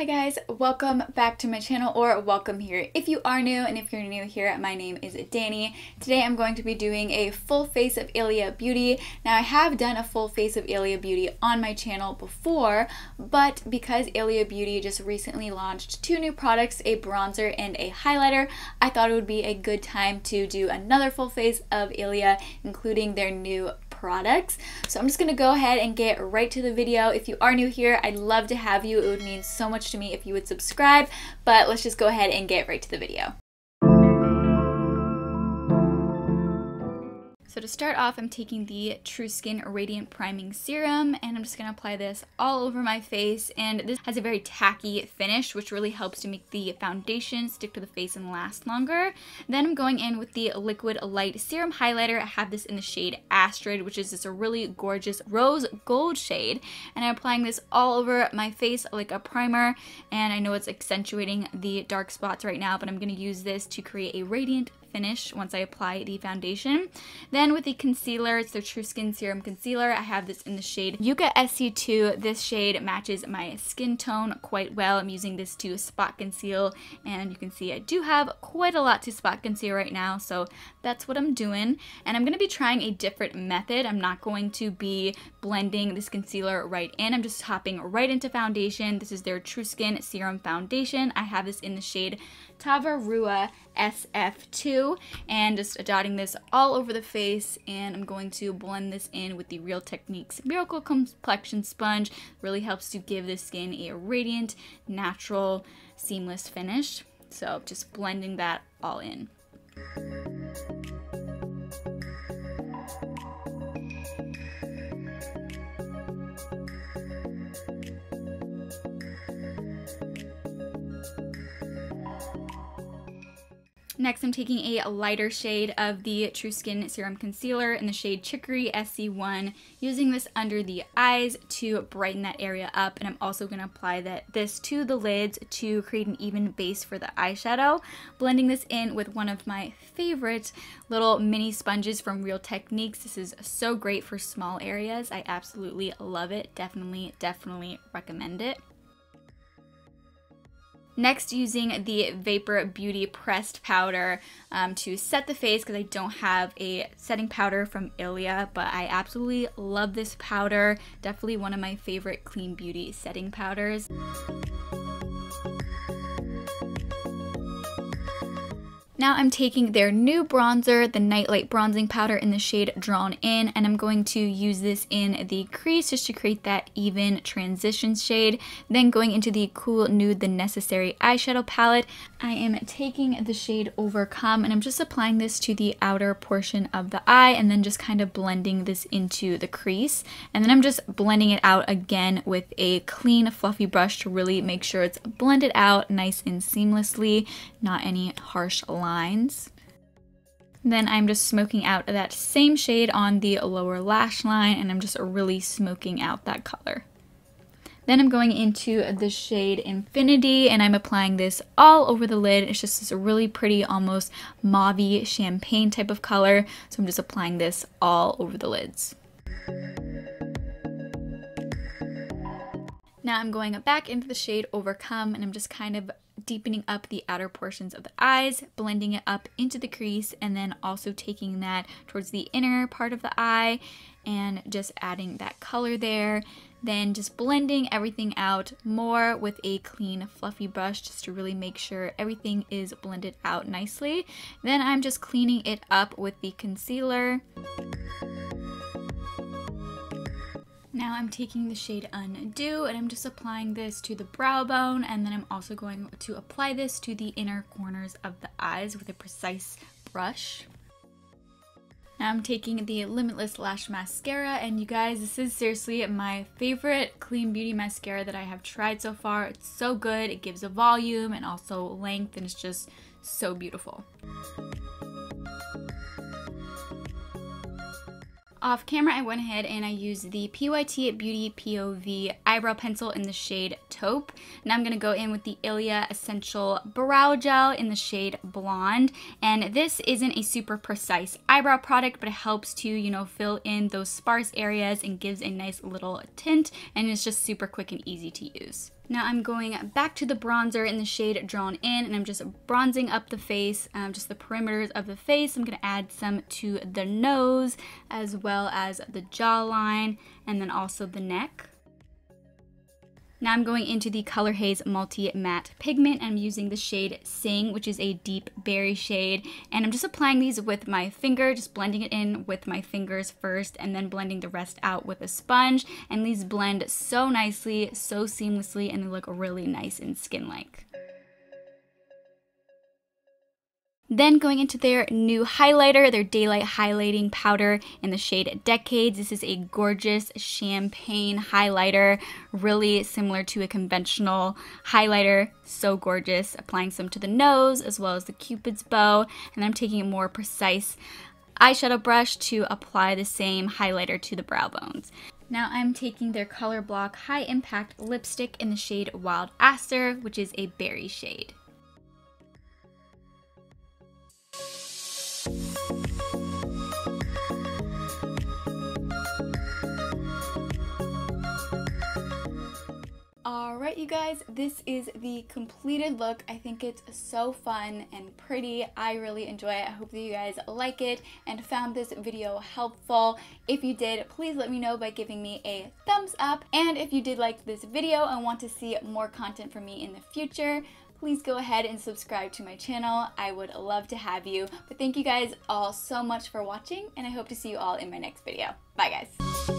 Hi guys, welcome back to my channel, or welcome here if you are new, and if you're new here, my name is Danny. Today I'm going to be doing a full face of Ilia Beauty. Now I have done a full face of Ilia Beauty on my channel before, but because Ilia Beauty just recently launched two new products, a bronzer and a highlighter, I thought it would be a good time to do another full face of Ilia, including their new products. So I'm just gonna go ahead and get right to the video. If you are new here, I'd love to have you. It would mean so much to me if you would subscribe, but let's just go ahead and get right to the video. So to start off, I'm taking the True Skin Radiant Priming Serum, and I'm just going to apply this all over my face. And this has a very tacky finish, which really helps to make the foundation stick to the face and last longer. Then I'm going in with the Liquid Light Serum Highlighter. I have this in the shade Astrid, which is just a really gorgeous rose gold shade. And I'm applying this all over my face like a primer. And I know it's accentuating the dark spots right now, but I'm going to use this to create a radiant finish once I apply the foundation. Then with the concealer, it's the True Skin Serum Concealer. I have this in the shade Yucca SC2. This shade matches my skin tone quite well. I'm using this to spot conceal, and you can see I do have quite a lot to spot conceal right now, so that's what I'm doing. And I'm going to be trying a different method. I'm not going to be blending this concealer right in. I'm just hopping right into foundation. This is their True Skin Serum Foundation. I have this in the shade Tavarua SF2, and just dotting this all over the face, and I'm going to blend this in with the Real Techniques Miracle Complexion Sponge. Really helps to give the skin a radiant, natural, seamless finish. So just blending that all in. Next, I'm taking a lighter shade of the True Skin Serum Concealer in the shade Chicory SC1, using this under the eyes to brighten that area up, and I'm also going to apply this to the lids to create an even base for the eyeshadow. Blending this in with one of my favorite little mini sponges from Real Techniques. This is so great for small areas. I absolutely love it. Definitely recommend it. Next, using the Vapor Beauty pressed powder to set the face, because I don't have a setting powder from Ilia, but I absolutely love this powder. Definitely one of my favorite clean beauty setting powders. Now I'm taking their new bronzer, the Nightlite bronzing powder in the shade Drawn In, and I'm going to use this in the crease just to create that even transition shade. Then going into the Cool Nude, the Necessary eyeshadow palette, I am taking the shade Overcome, and I'm just applying this to the outer portion of the eye, and then just kind of blending this into the crease. And then I'm just blending it out again with a clean, fluffy brush to really make sure it's blended out nice and seamlessly, not any harsh lines. Then I'm just smoking out that same shade on the lower lash line, and I'm just really smoking out that color. Then I'm going into the shade Infinity, and I'm applying this all over the lid. It's just this really pretty, almost mauve-y champagne type of color, so I'm just applying this all over the lids. Now I'm going back into the shade Overcome, and I'm just kind of deepening up the outer portions of the eyes, blending it up into the crease, and then also taking that towards the inner part of the eye and just adding that color there. Then just blending everything out more with a clean, fluffy brush just to really make sure everything is blended out nicely. Then I'm just cleaning it up with the concealer. Now I'm taking the shade Undo, and I'm just applying this to the brow bone, and then I'm also going to apply this to the inner corners of the eyes with a precise brush. Now I'm taking the Limitless Lash Mascara, and you guys, this is seriously my favorite clean beauty mascara that I have tried so far. It's so good. It gives a volume and also length, and it's just so beautiful. Off camera, I went ahead and I used the Beauty p.o.v eyebrow pencil in the shade Taupe. Now I'm going to go in with the Ilia Essential Brow Gel in the shade Blonde. And this isn't a super precise eyebrow product, but it helps to, you know, fill in those sparse areas and gives a nice little tint. And it's just super quick and easy to use. Now I'm going back to the bronzer in the shade Drawn In, and I'm just bronzing up the face, just the perimeters of the face. I'm going to add some to the nose as well as the jawline and then also the neck. Now I'm going into the Color Haze Multi Matte Pigment. I'm using the shade Sing, which is a deep berry shade. And I'm just applying these with my finger, just blending it in with my fingers first and then blending the rest out with a sponge. And these blend so nicely, so seamlessly, and they look really nice and skin-like. Then going into their new highlighter, their Daylite highlighting powder in the shade Decades. This is a gorgeous champagne highlighter, really similar to a conventional highlighter. So gorgeous. Applying some to the nose as well as the Cupid's bow. And I'm taking a more precise eyeshadow brush to apply the same highlighter to the brow bones. Now I'm taking their Color Block High Impact Lipstick in the shade Wild Aster, which is a berry shade. Alright you guys, this is the completed look. I think it's so fun and pretty. I really enjoy it. I hope that you guys like it and found this video helpful. If you did, please let me know by giving me a thumbs up. And if you did like this video and want to see more content from me in the future, please go ahead and subscribe to my channel. I would love to have you. But thank you guys all so much for watching, and I hope to see you all in my next video. Bye guys.